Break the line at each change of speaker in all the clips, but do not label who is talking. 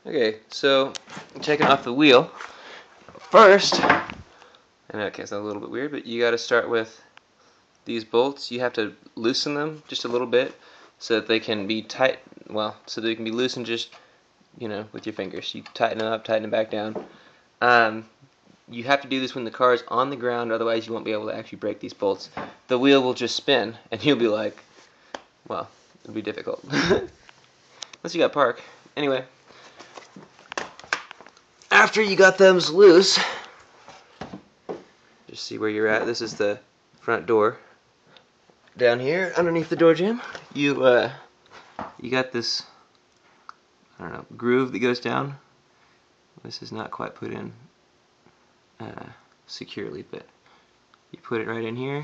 Okay, so taking off the wheel. First, and okay, it's a little bit weird, but you got to start with these bolts. You have to loosen them just a little bit so that they can be tight. Well, so they can be loosened just with your fingers. You tighten them up, tighten them back down. You have to do this when the car is on the ground, otherwise you won't be able to actually break these bolts. The wheel will just spin, and you'll be like, well, it'll be difficult. Unless you got park. Anyway, after you got them loose, just see where you're at. This is the front door. Down here, underneath the door jamb, you got this, I don't know, groove that goes down. This is not quite put in securely, but you put it right in here,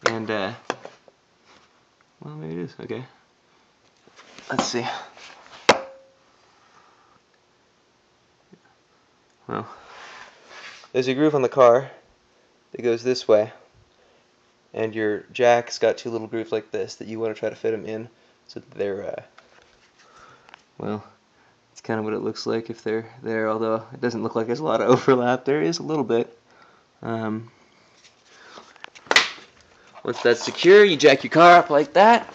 and well, maybe it is. Okay, let's see. Well, there's a groove on the car that goes this way, and your jack's got two little grooves like this that you want to try to fit them in so that they're well, it's kind of what it looks like if they're there, although it doesn't look like there's a lot of overlap. There is a little bit. Once that's secure, you jack your car up like that,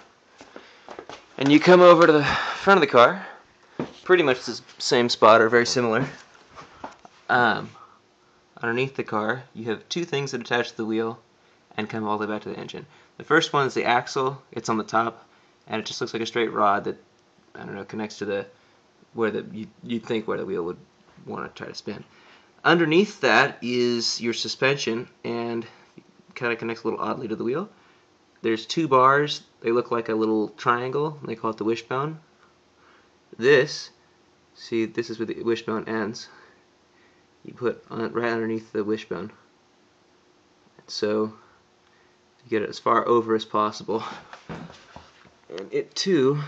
and you come over to the front of the car, pretty much the same spot or very similar. Underneath the car, you have two things that attach to the wheel and come all the way back to the engine. The first one is the axle. It's on the top, and it just looks like a straight rod that, I don't know, connects to the you'd think where the wheel would want to try to spin. Underneath that is your suspension, and it kind of connects a little oddly to the wheel. There's two bars. They look like a little triangle. They call it the wishbone. This is where the wishbone ends. You put on right underneath the wishbone, so to get it as far over as possible. And it too,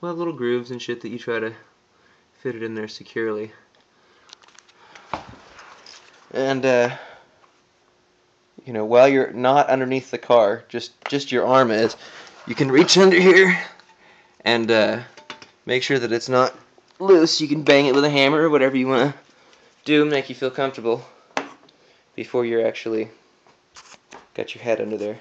well, little grooves and shit that you try to fit it in there securely. And while you're not underneath the car, just your arm is, you can reach under here and make sure that it's not loose. You can bang it with a hammer or whatever you want to do, make you feel comfortable before you're actually got your head under there.